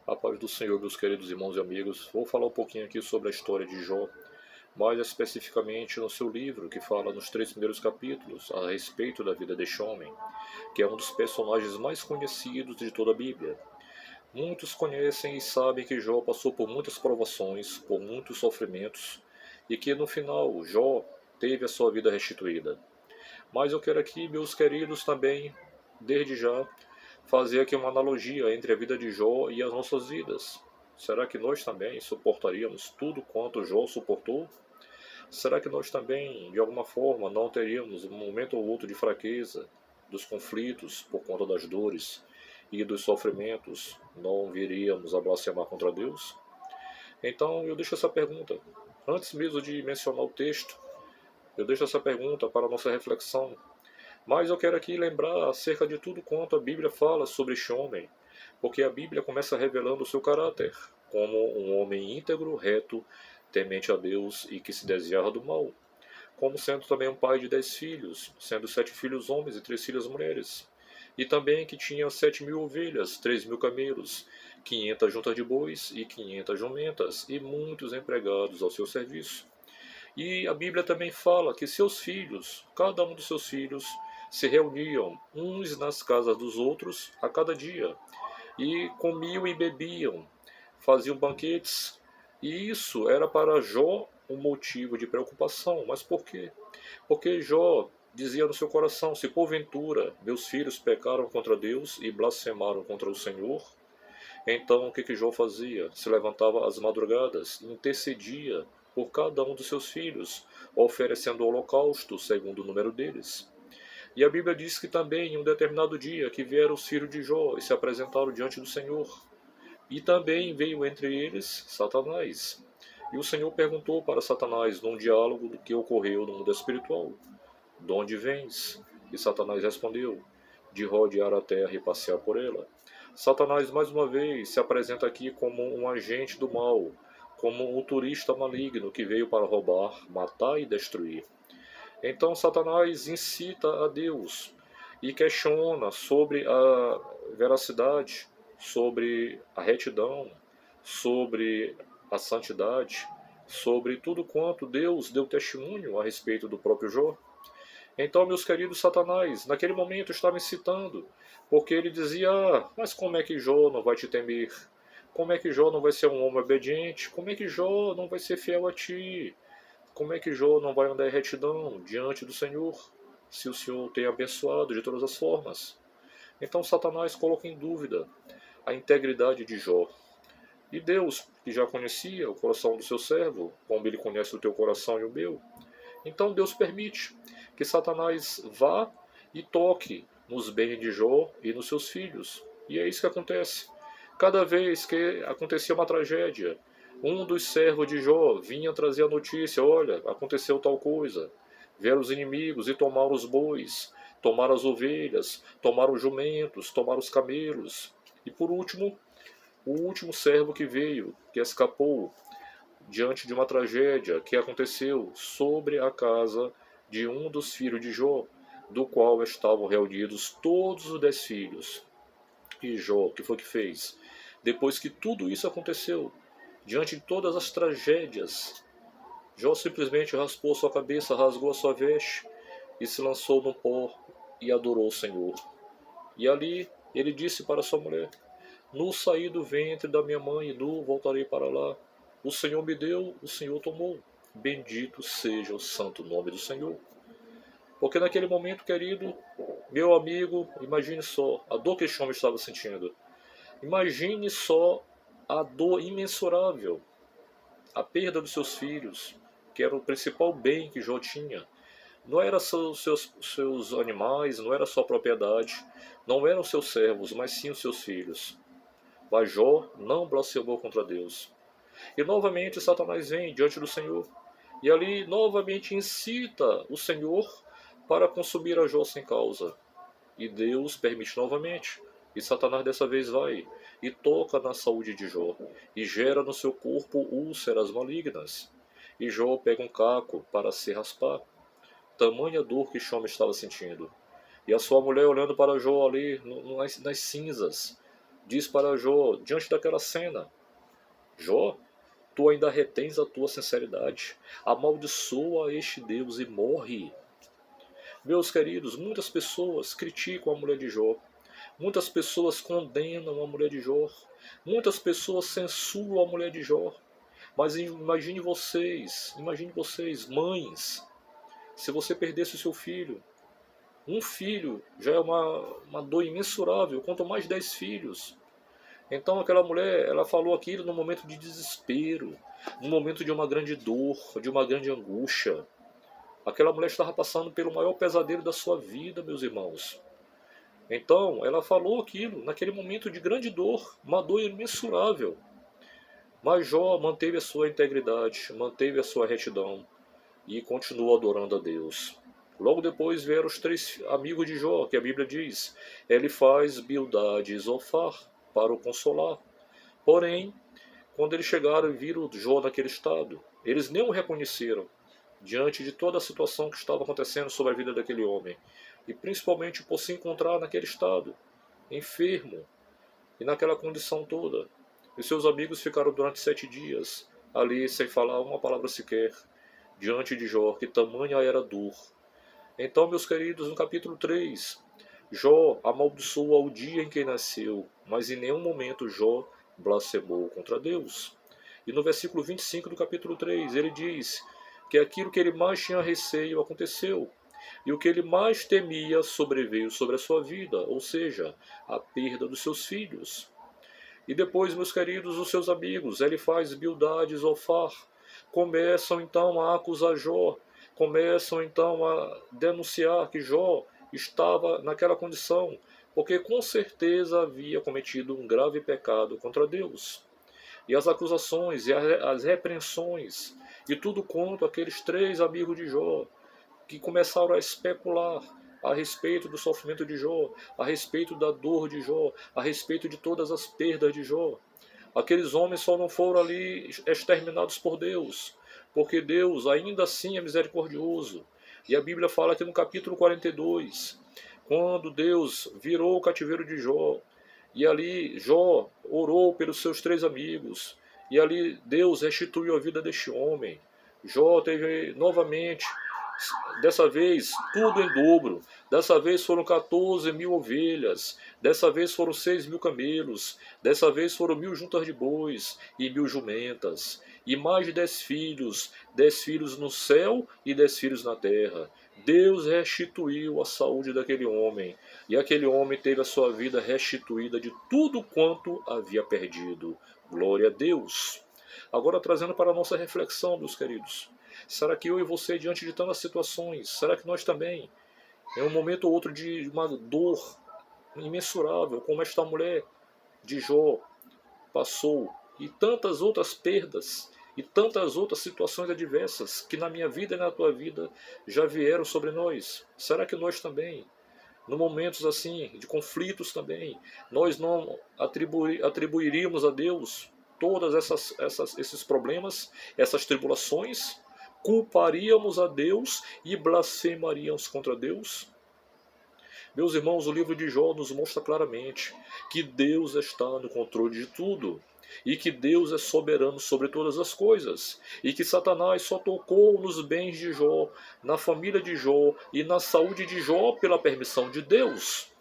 A paz do Senhor, meus queridos irmãos e amigos. Vou falar um pouquinho aqui sobre a história de Jó, mais especificamente no seu livro, que fala nos 3 primeiros capítulos a respeito da vida deste homem, que é um dos personagens mais conhecidos de toda a Bíblia. Muitos conhecem e sabem que Jó passou por muitas provações, por muitos sofrimentos, e que no final Jó teve a sua vida restituída. Mas eu quero aqui, meus queridos, também, desde já, fazer aqui uma analogia entre a vida de Jó e as nossas vidas. Será que nós também suportaríamos tudo quanto Jó suportou? Será que nós também, de alguma forma, não teríamos um momento ou outro de fraqueza, dos conflitos por conta das dores e dos sofrimentos? Não viríamos a blasfemar contra Deus? Então eu deixo essa pergunta. Antes mesmo de mencionar o texto, eu deixo essa pergunta para a nossa reflexão. Mas eu quero aqui lembrar acerca de tudo quanto a Bíblia fala sobre este homem, porque a Bíblia começa revelando o seu caráter, como um homem íntegro, reto, temente a Deus e que se desviava do mal, como sendo também um pai de 10 filhos, sendo 7 filhos homens e 3 filhas mulheres, e também que tinha 7.000 ovelhas, 3.000 camelos, 500 juntas de bois e 500 jumentas, e muitos empregados ao seu serviço. E a Bíblia também fala que seus filhos, cada um dos seus filhos, se reuniam uns nas casas dos outros a cada dia, e comiam e bebiam, faziam banquetes, e isso era para Jó um motivo de preocupação. Mas por quê? Porque Jó dizia no seu coração: se porventura meus filhos pecaram contra Deus e blasfemaram contra o Senhor, então o que Jó fazia? Se levantava às madrugadas e intercedia por cada um dos seus filhos, oferecendo holocausto segundo o número deles. E a Bíblia diz que também, em um determinado dia, que vieram os filhos de Jó e se apresentaram diante do Senhor. E também veio entre eles Satanás. E o Senhor perguntou para Satanás, num diálogo do que ocorreu no mundo espiritual: de onde vens? E Satanás respondeu: de rodear a terra e passear por ela. Satanás, mais uma vez, se apresenta aqui como um agente do mal, como um turista maligno que veio para roubar, matar e destruir. Então Satanás incita a Deus e questiona sobre a veracidade, sobre a retidão, sobre a santidade, sobre tudo quanto Deus deu testemunho a respeito do próprio Jó. Então, meus queridos, Satanás, naquele momento estava incitando, porque ele dizia: mas como é que Jó não vai te temer? Como é que Jó não vai ser um homem obediente? Como é que Jó não vai ser fiel a ti? Como é que Jó não vai andar em retidão diante do Senhor, se o Senhor o tem abençoado de todas as formas? Então Satanás coloca em dúvida a integridade de Jó. E Deus, que já conhecia o coração do seu servo, como ele conhece o teu coração e o meu, então Deus permite que Satanás vá e toque nos bens de Jó e nos seus filhos. E é isso que acontece. Cada vez que acontecia uma tragédia, um dos servos de Jó vinha trazer a notícia: olha, aconteceu tal coisa. Vieram os inimigos e tomaram os bois, tomaram as ovelhas, tomaram os jumentos, tomaram os camelos. E por último, o último servo que veio, que escapou diante de uma tragédia que aconteceu sobre a casa de um dos filhos de Jó, do qual estavam reunidos todos os 10 filhos. E Jó, o que foi que fez? Depois que tudo isso aconteceu, diante de todas as tragédias, Jó simplesmente raspou sua cabeça, rasgou a sua veste e se lançou no pó e adorou o Senhor. E ali ele disse para sua mulher: nu saí do ventre da minha mãe e nu voltarei para lá. O Senhor me deu, o Senhor tomou. Bendito seja o santo nome do Senhor. Porque naquele momento, querido, meu amigo, imagine só a dor que este homem estava sentindo. Imagine só a dor imensurável, a perda dos seus filhos, que era o principal bem que Jó tinha. Não eram seus animais, não era sua propriedade, não eram seus servos, mas sim os seus filhos. Mas Jó não blasfemou contra Deus. E novamente Satanás vem diante do Senhor. E ali novamente incita o Senhor para consumir a Jó sem causa. E Deus permite novamente. E Satanás dessa vez vai e toca na saúde de Jó. E gera no seu corpo úlceras malignas. E Jó pega um caco para se raspar. Tamanha dor que Jó estava sentindo. E a sua mulher olhando para Jó ali nas cinzas, diz para Jó, diante daquela cena: Jó, tu ainda retens a tua sinceridade. Amaldiçoa este Deus e morre. Meus queridos, muitas pessoas criticam a mulher de Jó. Muitas pessoas condenam a mulher de Jó. Muitas pessoas censuram a mulher de Jó. Mas imagine vocês, mães, se você perdesse o seu filho. Um filho já é uma dor imensurável, quanto mais 10 filhos. Então aquela mulher, ela falou aquilo num momento de desespero, num momento de uma grande dor, de uma grande angústia. Aquela mulher estava passando pelo maior pesadelo da sua vida, meus irmãos. Então ela falou aquilo naquele momento de grande dor, uma dor imensurável. Mas Jó manteve a sua integridade, manteve a sua retidão e continuou adorando a Deus. Logo depois vieram os 3 amigos de Jó, que a Bíblia diz: ele faz Bildade e Zofar para o consolar. Porém, quando eles chegaram e viram Jó naquele estado, eles nem o reconheceram, diante de toda a situação que estava acontecendo sobre a vida daquele homem, e principalmente por se encontrar naquele estado, enfermo, e naquela condição toda. E seus amigos ficaram durante 7 dias, ali sem falar uma palavra sequer, diante de Jó, que tamanha era a dor. Então, meus queridos, no capítulo 3, Jó amaldiçoa o dia em que nasceu, mas em nenhum momento Jó blasfemou contra Deus. E no versículo 25 do capítulo 3, ele diz que aquilo que ele mais tinha receio aconteceu, e o que ele mais temia sobreveio sobre a sua vida, ou seja, a perda dos seus filhos. E depois, meus queridos, os seus amigos, Elifaz, Bildade e Zofar, começam então a acusar Jó, começam então a denunciar que Jó estava naquela condição, porque com certeza havia cometido um grave pecado contra Deus. E as acusações e as repreensões e tudo quanto aqueles 3 amigos de Jó, que começaram a especular a respeito do sofrimento de Jó, a respeito da dor de Jó, a respeito de todas as perdas de Jó. Aqueles homens só não foram ali exterminados por Deus, porque Deus ainda assim é misericordioso. E a Bíblia fala aqui no capítulo 42, quando Deus virou o cativeiro de Jó, e ali Jó orou pelos seus 3 amigos, e ali Deus restituiu a vida deste homem. Jó teve novamente, dessa vez, tudo em dobro. Dessa vez foram 14 mil ovelhas. Dessa vez foram 6 mil camelos. Dessa vez foram 1000 juntas de bois e 1000 jumentas. E mais de 10 filhos. 10 filhos no céu e 10 filhos na terra. Deus restituiu a saúde daquele homem. E aquele homem teve a sua vida restituída de tudo quanto havia perdido. Glória a Deus. Agora trazendo para a nossa reflexão, meus queridos. Será que eu e você, diante de tantas situações, será que nós também, em um momento ou outro de uma dor imensurável, como esta mulher de Jó passou, e tantas outras perdas, e tantas outras situações adversas que na minha vida e na tua vida já vieram sobre nós? Será que nós também, em momentos assim, de conflitos também, nós não atribuiríamos a Deus todas esses problemas, essas tribulações? Culparíamos a Deus e blasfemaríamos contra Deus? Meus irmãos, o livro de Jó nos mostra claramente que Deus está no controle de tudo, e que Deus é soberano sobre todas as coisas, e que Satanás só tocou nos bens de Jó, na família de Jó e na saúde de Jó pela permissão de Deus.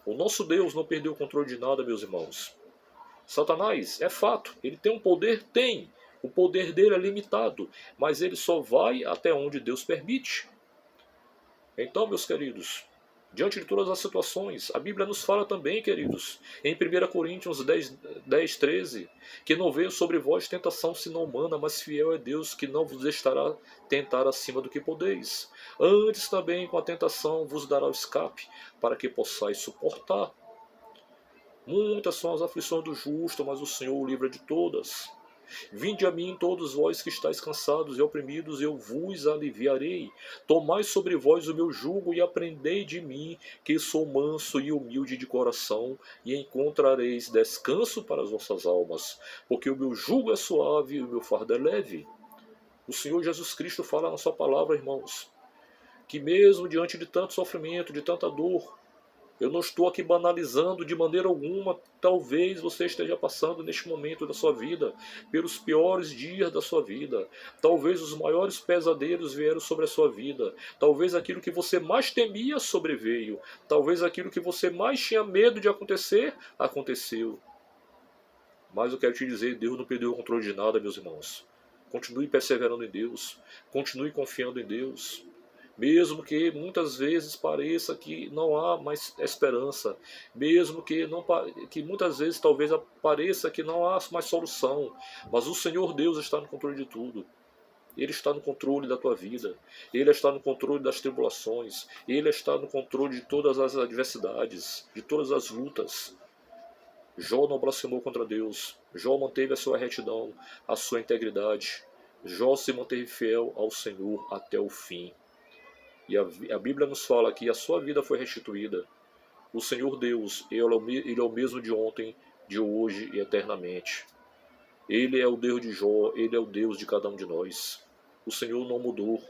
O nosso Deus não perdeu o controle de nada, meus irmãos. Satanás, é fato, ele tem um poder? Tem. O poder dele é limitado, mas ele só vai até onde Deus permite. Então, meus queridos, diante de todas as situações, a Bíblia nos fala também, queridos, em 1 Coríntios 10, 13, que não veio sobre vós tentação senão humana, mas fiel é Deus, que não vos deixará tentar acima do que podeis. Antes também com a tentação vos dará o escape, para que possais suportar. Muitas são as aflições do justo, mas o Senhor o livra de todas. Vinde a mim todos vós que estáis cansados e oprimidos, eu vos aliviarei. Tomai sobre vós o meu jugo e aprendei de mim, que sou manso e humilde de coração, e encontrareis descanso para as vossas almas, porque o meu jugo é suave e o meu fardo é leve. O Senhor Jesus Cristo fala na sua palavra, irmãos, que mesmo diante de tanto sofrimento, de tanta dor, Eu não estou aqui banalizando de maneira alguma. Talvez você esteja passando neste momento da sua vida pelos piores dias da sua vida. Talvez os maiores pesadelos vieram sobre a sua vida. Talvez aquilo que você mais temia sobreveio. Talvez aquilo que você mais tinha medo de acontecer, aconteceu. Mas eu quero te dizer, Deus não perdeu o controle de nada, meus irmãos. Continue perseverando em Deus. Continue confiando em Deus. Mesmo que muitas vezes pareça que não há mais esperança, mesmo que, não, que muitas vezes talvez pareça que não há mais solução, mas o Senhor Deus está no controle de tudo. Ele está no controle da tua vida, Ele está no controle das tribulações, Ele está no controle de todas as adversidades, de todas as lutas. Jó não blasfemou contra Deus, Jó manteve a sua retidão, a sua integridade, Jó se manteve fiel ao Senhor até o fim. E a Bíblia nos fala que a sua vida foi restituída. O Senhor Deus, Ele é o mesmo de ontem, de hoje e eternamente. Ele é o Deus de Jó, Ele é o Deus de cada um de nós. O Senhor não mudou.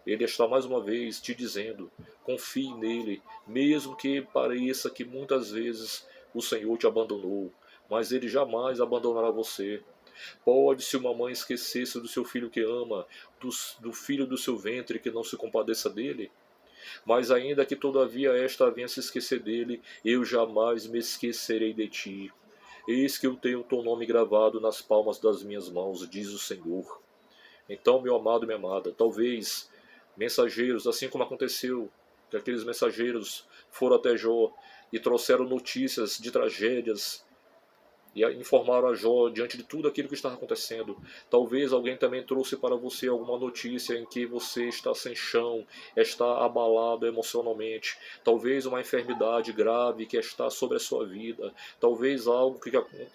Ele está mais uma vez te dizendo, confie nele, mesmo que pareça que muitas vezes o Senhor te abandonou, mas Ele jamais abandonará você. Pode, se uma mãe esquecer-se do seu filho que ama, do filho do seu ventre que não se compadeça dele? Mas ainda que todavia esta venha se esquecer dele, eu jamais me esquecerei de ti. Eis que eu tenho o teu nome gravado nas palmas das minhas mãos, diz o Senhor. Então, meu amado e minha amada, talvez mensageiros, assim como aconteceu, que aqueles mensageiros foram até Jó e trouxeram notícias de tragédias, e informaram a Jó diante de tudo aquilo que estava acontecendo. Talvez alguém também trouxe para você alguma notícia em que você está sem chão, está abalado emocionalmente. Talvez uma enfermidade grave que está sobre a sua vida. Talvez algo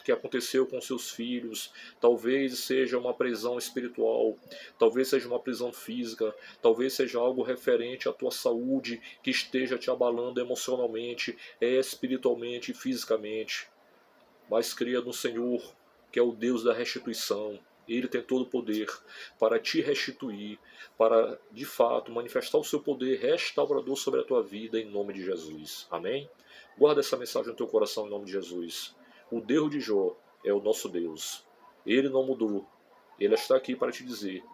que aconteceu com seus filhos. Talvez seja uma prisão espiritual. Talvez seja uma prisão física. Talvez seja algo referente à tua saúde que esteja te abalando emocionalmente, espiritualmente e fisicamente. Mas cria no Senhor, que é o Deus da restituição. Ele tem todo o poder para te restituir, para de fato manifestar o seu poder restaurador sobre a tua vida em nome de Jesus. Amém? Guarda essa mensagem no teu coração em nome de Jesus. O Deus de Jó é o nosso Deus. Ele não mudou. Ele está aqui para te dizer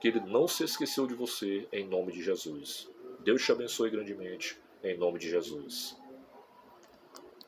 que ele não se esqueceu de você em nome de Jesus. Deus te abençoe grandemente em nome de Jesus.